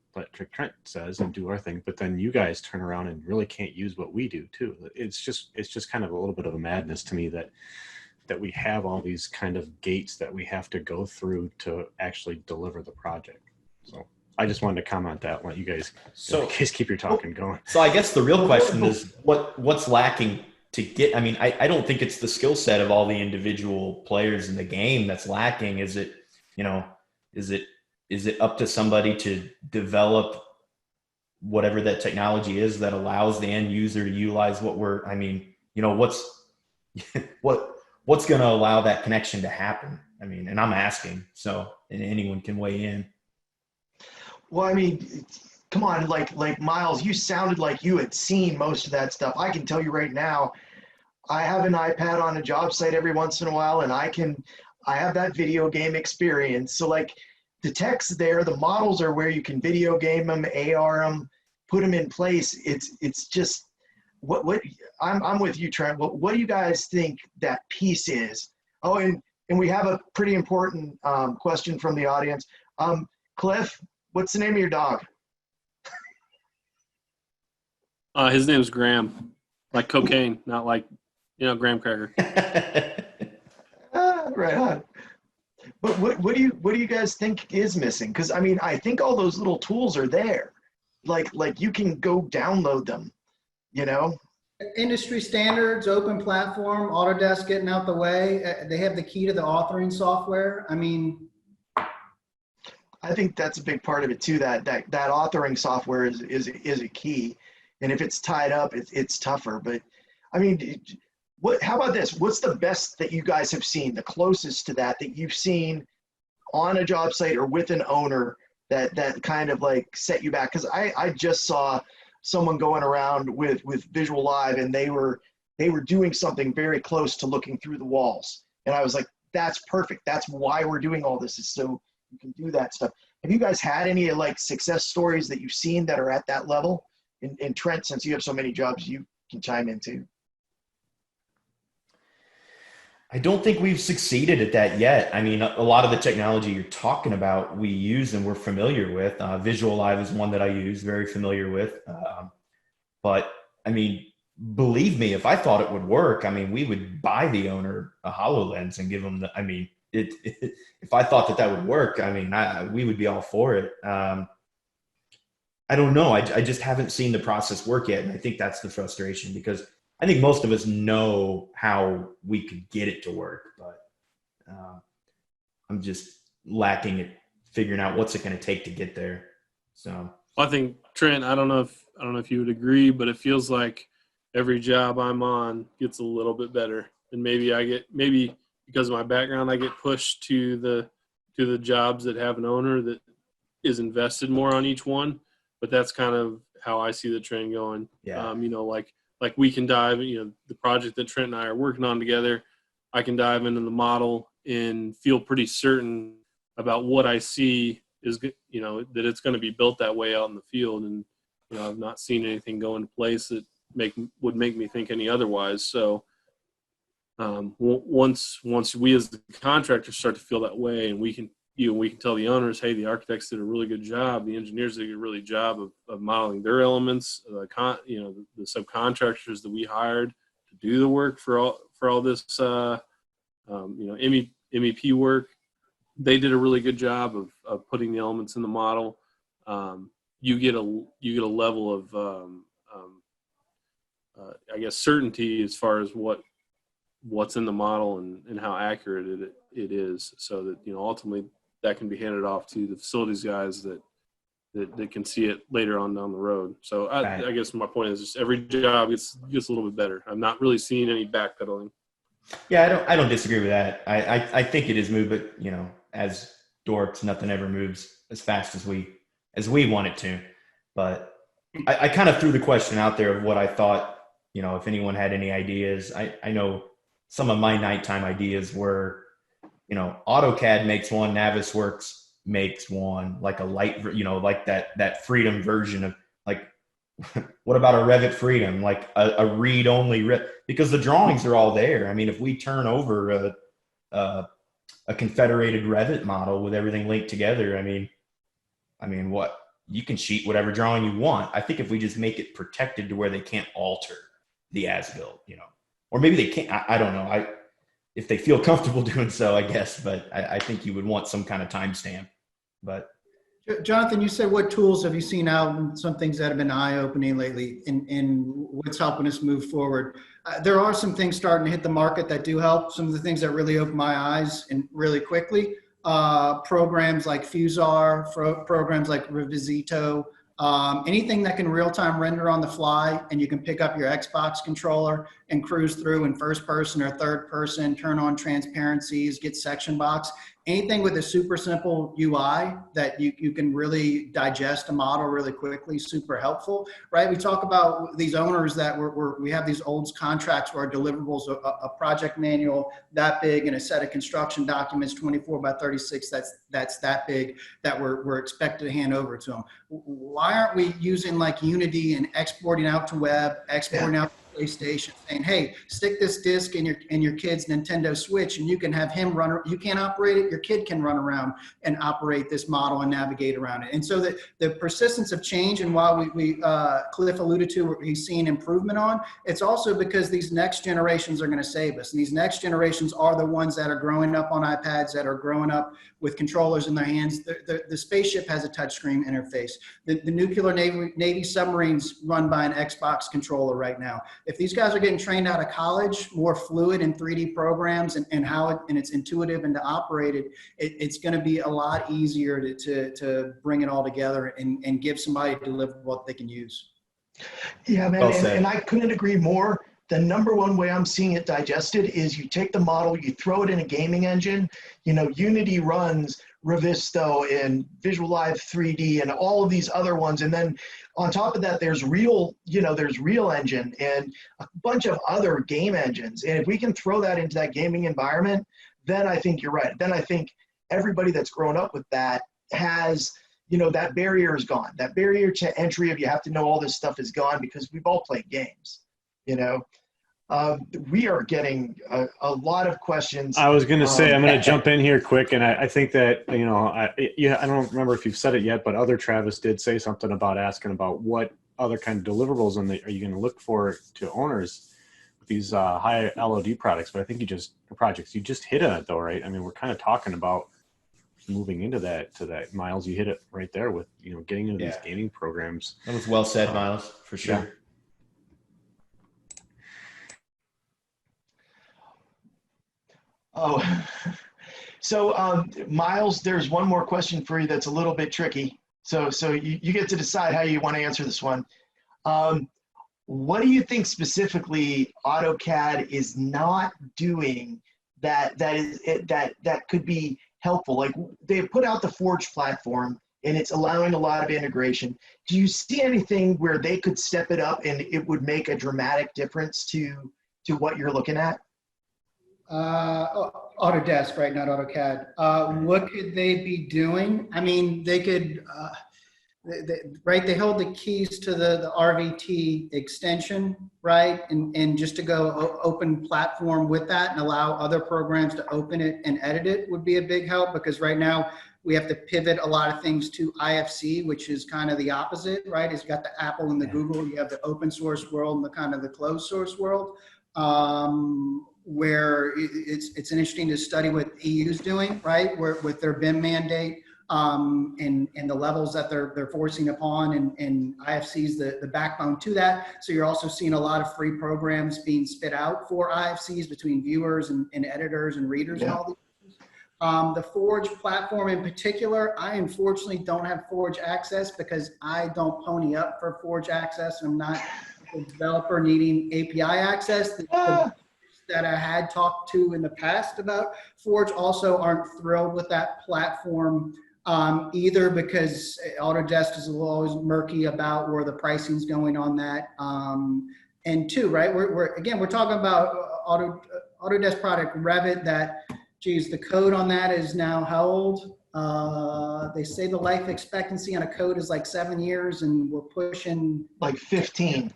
says and do our thing, but then you guys turn around and really can't use what we do too. It's just kind of a little bit of a madness to me that we have all these kind of gates that we have to go through to actually deliver the project. So I just wanted to comment that, let you guys keep your talking going. So I guess the real question is what's lacking to get, I don't think it's the skill set of all the individual players in the game that's lacking. Is it up to somebody to develop whatever that technology is that allows the end user to utilize what's going to allow that connection to happen? And I'm asking, so, and anyone can weigh in. Well, come on, like Miles, you sounded like you had seen most of that stuff. I can tell you right now, I have an iPad on a job site every once in a while, and I have that video game experience. So like the tech's there, the models are where you can video game them, AR them, put them in place. It's just what I'm with you, Trent. What do you guys think that piece is? Oh, and we have a pretty important question from the audience. Cliff, what's the name of your dog? His name's Graham, like cocaine, not like, graham cracker. Right on. But what do you guys think is missing? Because I think all those little tools are there. Like you can go download them, Industry standards, open platform, Autodesk getting out the way. They have the key to the authoring software. I think that's a big part of it too. That authoring software is a key, and if it's tied up, it's tougher. But how about this? What's the best that you guys have seen? The closest to that you've seen on a job site or with an owner that kind of like set you back? Because I just saw someone going around with Visual Live, and they were doing something very close to looking through the walls, and I was like, that's perfect. That's why we're doing all this, is so you can do that stuff. Have you guys had any like success stories that you've seen that are at that level? And Trent, since you have so many jobs, you can chime in too. I don't think we've succeeded at that yet. A lot of the technology you're talking about, we use and we're familiar with. Visual Live is one that I use, very familiar with. But believe me, if I thought it would work, we would buy the owner a HoloLens and give them if I thought that would work, we would be all for it. I don't know. I just haven't seen the process work yet. And I think that's the frustration, because I think most of us know how we could get it to work, but I'm just lacking at figuring out what's it going to take to get there. So I think Trent, I don't know if you would agree, but it feels like every job I'm on gets a little bit better, and maybe because of my background, I get pushed to the jobs that have an owner that is invested more on each one. But that's kind of how I see the trend going. yeah, Like we can dive, the project that Trent and I are working on together, I can dive into the model and feel pretty certain about what I see is, that it's going to be built that way out in the field. And, I've not seen anything go into place that would make me think any otherwise. So once we as the contractors start to feel that way, and we can tell the owners, hey, the architects did a really good job, the engineers did a really good job of modeling their elements, the subcontractors that we hired to do the work for all this MEP work, they did a really good job of putting the elements in the model. You get a level of I guess certainty as far as what's in the model and how accurate it is, so that ultimately that can be handed off to the facilities guys that can see it later on down the road. So I guess my point is just every job gets a little bit better. I'm not really seeing any backpedaling. Yeah, I don't disagree with that. I think it is moved, but as dorks, nothing ever moves as fast as we want it to. But I kind of threw the question out there of what I thought, if anyone had any ideas. I know some of my nighttime ideas were, AutoCAD makes one, Navisworks makes one, like a light, like that Freedom version of, like, what about a Revit Freedom, like a read-only because the drawings are all there. I mean, if we turn over a confederated Revit model with everything linked together, I mean, what, you can sheet whatever drawing you want. I think if we just make it protected to where they can't alter the as-built, or maybe they can't. I don't know. If they feel comfortable doing so, I guess. But I think you would want some kind of timestamp. But Jonathan, you said what tools have you seen out, and some things that have been eye-opening lately, in what's helping us move forward? There are some things starting to hit the market that do help. Some of the things that really opened my eyes and really quickly, programs like Fusar, programs like Revisito, anything that can real-time render on the fly, and you can pick up your Xbox controller and cruise through in first person or third person, turn on transparencies, get section box. Anything with a super simple UI that you can really digest a model really quickly, super helpful, right? We talk about these owners that we have these old contracts where our deliverables, a project manual that big and a set of construction documents 24 by 36 that's that big that we're expected to hand over to them. Why aren't we using like Unity and exporting out to web, exporting out PlayStation, saying, hey, stick this disc in your kid's Nintendo Switch and you can have him run, you can't operate it, your kid can run around and operate this model and navigate around it. And so the persistence of change, and while we Cliff alluded to, he's seeing improvement on, it's also because these next generations are going to save us. And these next generations are the ones that are growing up on iPads, that are growing up with controllers in their hands. The spaceship has a touchscreen interface. The nuclear Navy submarines run by an Xbox controller right now. If these guys are getting trained out of college, more fluid in 3D programs and it's intuitive and to operate it, it's going to be a lot easier to bring it all together and give somebody a deliverable what they can use. Yeah, man, and I couldn't agree more. The number one way I'm seeing it digested is you take the model, you throw it in a gaming engine. Unity runs Revisto and Visual Live 3D and all of these other ones. And then on top of that, there's Real Engine and a bunch of other game engines. And if we can throw that into that gaming environment, then I think you're right. Then I think everybody that's grown up with that has, that barrier is gone. That barrier to entry of you have to know all this stuff is gone because we've all played games. We are getting a lot of questions. I was going to say, I'm going to jump in here quick. And I think that, I don't remember if you've said it yet, but other Travis did say something about asking about what other kind of deliverables are you going to look for to owners with these high LOD products. But I think you just hit on it though, right? I mean, we're kind of talking about moving into that, Miles, you hit it right there with, getting into these gaming programs. That was well said, Miles, for sure. Oh, so Miles, there's one more question for you that's a little bit tricky. So you get to decide how you want to answer this one. Um, what do you think specifically AutoCAD is not doing that could be helpful? Like they put out the Forge platform and it's allowing a lot of integration. Do you see anything where they could step it up and it would make a dramatic difference to what you're looking at? Autodesk, right? Not AutoCAD. What could they be doing? I mean, they could, right? They hold the keys to the RVT extension, right? And just to go open platform with that and allow other programs to open it and edit it would be a big help, because right now we have to pivot a lot of things to IFC, which is kind of the opposite, right? It's got the Apple and the Google. You have the open source world and the kind of the closed source world. Where it's interesting to study what EU's doing, right? Where with their BIM mandate and the levels that they're forcing upon, and IFC's the backbone to that. So you're also seeing a lot of free programs being spit out for IFCs between viewers and editors and readers and all these. The Forge platform in particular, I unfortunately don't have Forge access because I don't pony up for Forge access. I'm not a developer needing API access. That I had talked to in the past about Forge also aren't thrilled with that platform either, because Autodesk is always murky about where the pricing's going on that. And two, right, we're talking about Autodesk product Revit that, geez, the code on that is now how old? They say the life expectancy on a code is like 7 years, and we're pushing like 15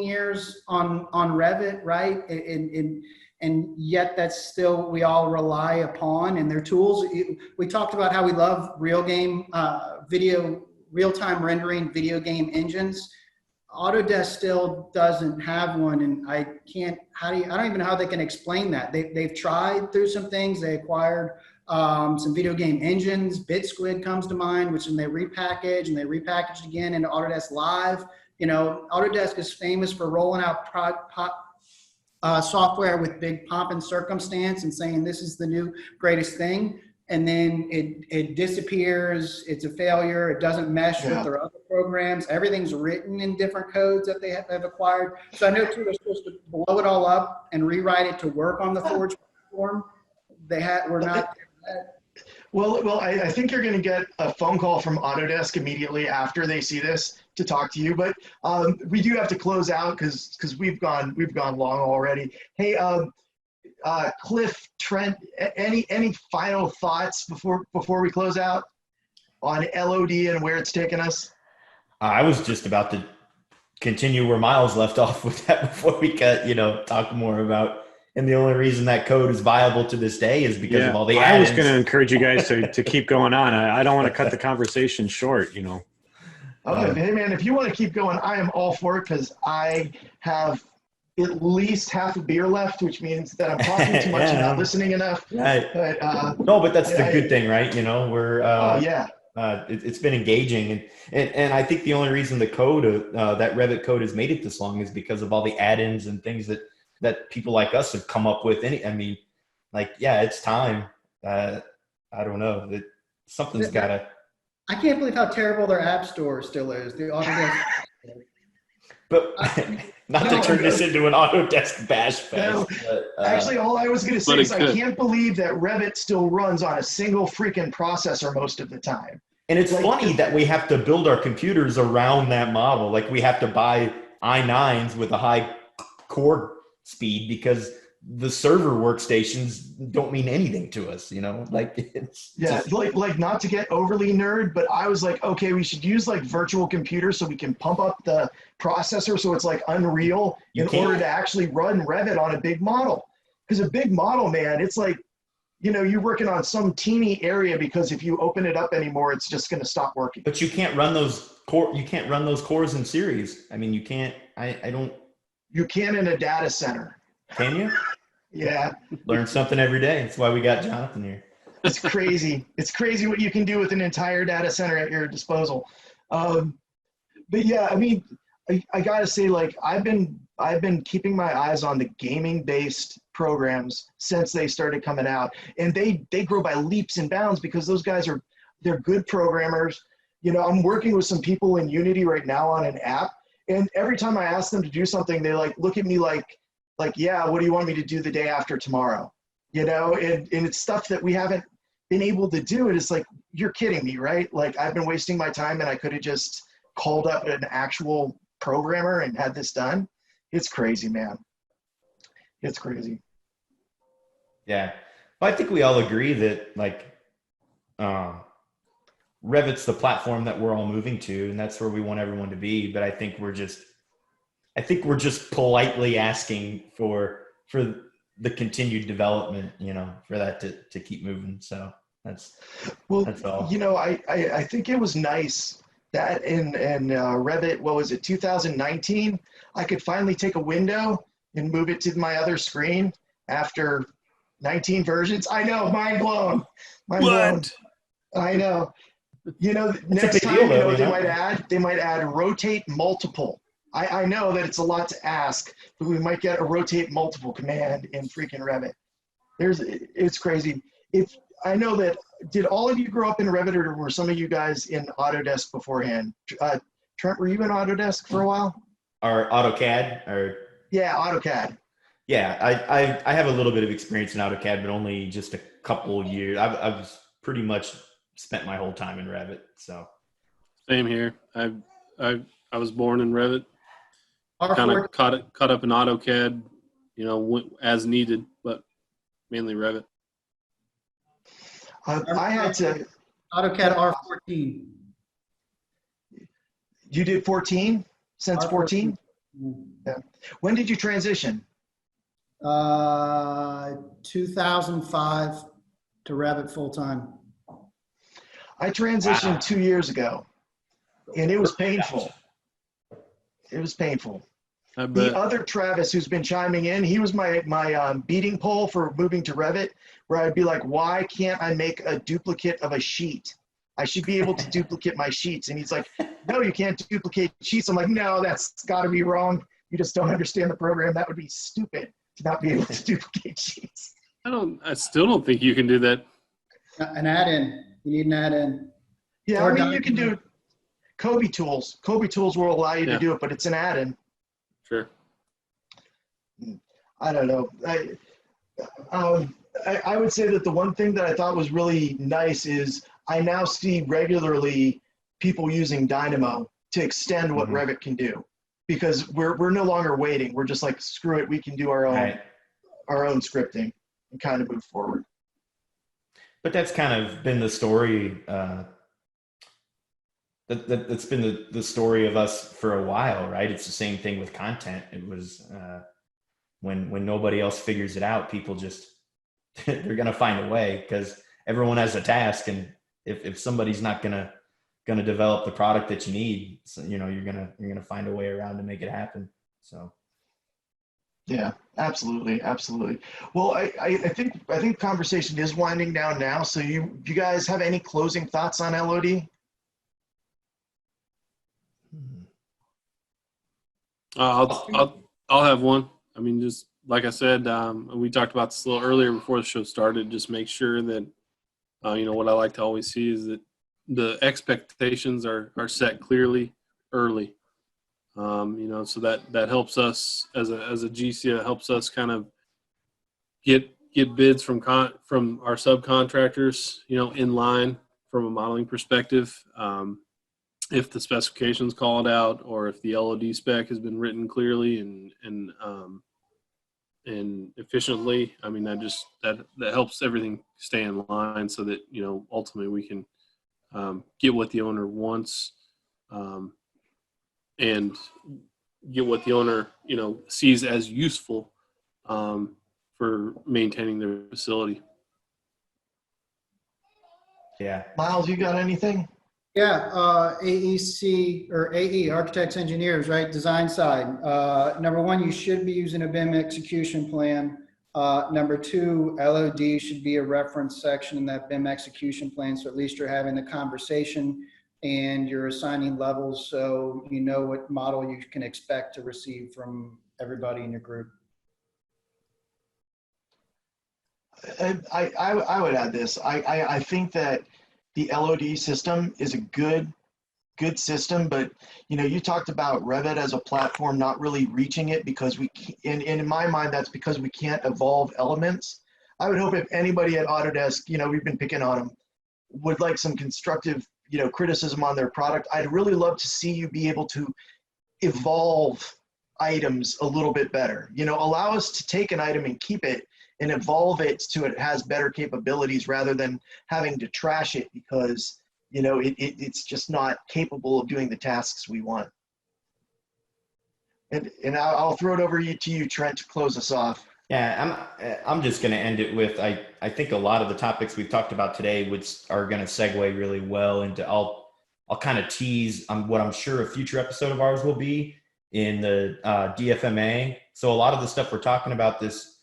years on Revit, right? And yet that's still, we all rely upon, and their tools. We talked about how we love real-time rendering video game engines. Autodesk still doesn't have one, and I don't even know how they can explain that. They've tried through some things. They acquired some video game engines. BitSquid comes to mind, which then they repackaged, and they repackaged again into Autodesk Live. You know, Autodesk is famous for rolling out software with big pomp and circumstance and saying this is the new greatest thing, and then it disappears. It's a failure. It doesn't mesh with their other programs. Everything's written in different codes that they have acquired. So I know too, they're supposed to blow it all up and rewrite it to work on the Forge platform. We're not. Well, I think you're going to get a phone call from Autodesk immediately after they see this to talk to you. But we do have to close out because we've gone long already. Hey, Cliff, Trent, any final thoughts before we close out on LOD and where it's taken us? I was just about to continue where Miles left off with that before we talk more about. And the only reason that code is viable to this day is because of all the add-ins. I was going to encourage you guys to keep going on. I don't want to cut the conversation short, you know. Hey, man, if you want to keep going, I am all for it, because I have at least half a beer left, which means that I'm talking too much and not listening enough. Right. But, no, but that's the good thing, right? You know, we're it's been engaging, and I think the only reason the code that Revit code has made it this long is because of all the add-ins and things that people like us have come up with. It's time. I don't know, that something's got to. I can't believe how terrible their app store still is. The Autodesk. But not to turn this into an Autodesk bash fest. Actually, all I was going to say is I can't believe that Revit still runs on a single freaking processor most of the time. And it's funny that we have to build our computers around that model. Like, we have to buy i9s with a high core speed because the server workstations don't mean anything to us, you know, like not to get overly nerd, but I was like, okay, we should use like virtual computers so we can pump up the processor so it's like Unreal order to actually run Revit on a big model. Because a big model, man, it's like, you know, you're working on some teeny area, because if you open it up anymore, it's just going to stop working. But you can't run those cores in series. I mean, you can't. You can in a data center. Can you? Yeah. Learn something every day. That's why we got Jonathan here. It's crazy. It's crazy what you can do with an entire data center at your disposal. But yeah, I mean, I got to say, like, I've been I've been keeping my eyes on the gaming-based programs since they started coming out, and they grow by leaps and bounds because those guys they're good programmers. You know, I'm working with some people in Unity right now on an app, and every time I ask them to do something, they like look at me like, yeah, what do you want me to do the day after tomorrow? You know, and it's stuff that we haven't been able to do. And it's like, you're kidding me, right? Like, I've been wasting my time and I could have just called up an actual programmer and had this done. It's crazy, man. It's crazy. Yeah. Well, I think we all agree that like Revit's the platform that we're all moving to, and that's where we want everyone to be. But I think we're just politely asking for the continued development, you know, for that to keep moving. So that's all. You know, I think it was nice that in Revit, what was it, 2019, I could finally take a window and move it to my other screen after 19 versions. I know, mind blown. I know. You know, next time, you know what they might add? They might add rotate multiple. I know that it's a lot to ask, but we might get a rotate multiple command in freaking Revit. It's crazy. I know that, did all of you grow up in Revit, or were some of you guys in Autodesk beforehand? Trent, were you in Autodesk for a while? Or AutoCAD? Or yeah, AutoCAD. Yeah, I have a little bit of experience in AutoCAD, but only just a couple of years. I've pretty much spent my whole time in Revit. So same here. I was born in Revit. Kind of caught up in AutoCAD, you know, as needed, but mainly Revit. I had to AutoCAD R14. You did 14 since R14? 14? Yeah. When did you transition? 2005 to Revit full time. I transitioned 2 years ago, and it was painful. It was painful. The other Travis who's been chiming in, he was my beating pole for moving to Revit, where I'd be like, why can't I make a duplicate of a sheet? I should be able to duplicate my sheets. And he's like, no, you can't duplicate sheets. I'm like, no, that's got to be wrong. You just don't understand the program. That would be stupid to not be able to duplicate sheets. I still don't think you can do that. An add-in. You need an add-in. Yeah, I mean, you can do Kobe tools. Kobe tools will allow you to do it, but it's an add-in. Sure. I don't know. I would say that the one thing that I thought was really nice is I now see regularly people using Dynamo to extend what Revit can do, because we're no longer waiting. We're just like, screw it, we can do our own scripting and kind of move forward. But that's kind of been the story. That's been the story of us for a while, right? It's the same thing with content. It was when nobody else figures it out, people just they're gonna find a way, because everyone has a task, and if somebody's not gonna develop the product that you need, so, you know, you're gonna find a way around to make it happen. So. Yeah, absolutely. Well, I think conversation is winding down now. So you guys have any closing thoughts on LOD? I'll have one. I mean, just like I said, we talked about this a little earlier before the show started. Just make sure that you know, what I like to always see is that the expectations are set clearly early. You know, so that helps us as a GC. It helps us kind of get bids from our subcontractors, you know, in line from a modeling perspective. If the specifications call it out, or if the LOD spec has been written clearly and efficiently, I mean, that helps everything stay in line, so that, you know, ultimately we can get what the owner wants, and get what the owner, you know, sees as useful for maintaining their facility. Yeah. Miles, you got anything? Yeah, AEC or AE, architects, engineers, right? Design side. Number one, you should be using a BIM execution plan. Number two, LOD should be a reference section in that BIM execution plan, so at least you're having the conversation and you're assigning levels, so you know what model you can expect to receive from everybody in your group. I would add this. I think that the LOD system is a good system, but you talked about Revit as a platform not really reaching it because and in my mind that's because we can't evolve elements. I would hope if anybody at Autodesk, we've been picking on them, would like some constructive criticism on their product. I'd really love to see you be able to evolve items a little bit better. Allow us to take an item and keep it and evolve it to it has better capabilities rather than having to trash it because it's just not capable of doing the tasks we want. And I'll throw it over to you, Trent, to close us off. Yeah, I'm just going to end it with I think a lot of the topics we've talked about today are going to segue really well into I'll kind of tease what I'm sure a future episode of ours will be in the DFMA. So a lot of the stuff we're talking about, this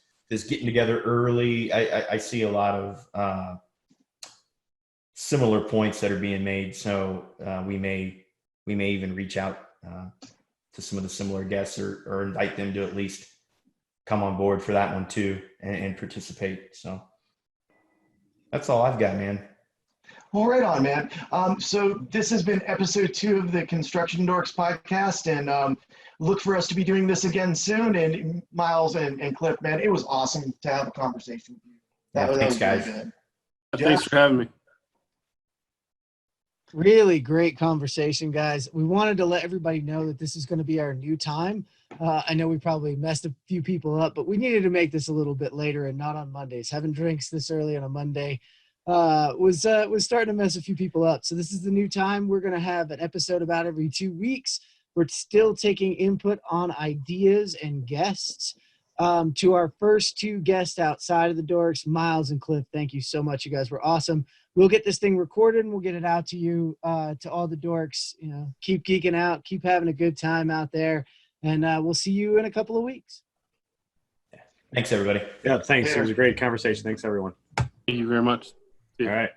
getting together early, I see a lot of similar points that are being made. So we may even reach out to some of the similar guests or invite them to at least come on board for that one too and participate. So that's all I've got, man. Well, right on, man. So this has been episode 2 of the Construction Dorks podcast, and look for us to be doing this again soon. And Miles and Cliff, man, it was awesome to have a conversation with you. Thanks, guys. Really good. Thanks for having me. Really great conversation, guys. We wanted to let everybody know that this is going to be our new time. I know we probably messed a few people up, but we needed to make this a little bit later and not on Mondays. Having drinks this early on a Monday was starting to mess a few people up. So this is the new time. We're going to have an episode about every 2 weeks. We're still taking input on ideas and guests. To our first 2 guests outside of the Dorks, Miles and Cliff, thank you so much. You guys were awesome. We'll get this thing recorded and we'll get it out to you, to all the Dorks. Keep geeking out, keep having a good time out there, and we'll see you in a couple of weeks. Thanks, everybody. Yeah, thanks. It was a great conversation. Thanks, everyone. Thank you very much. All right.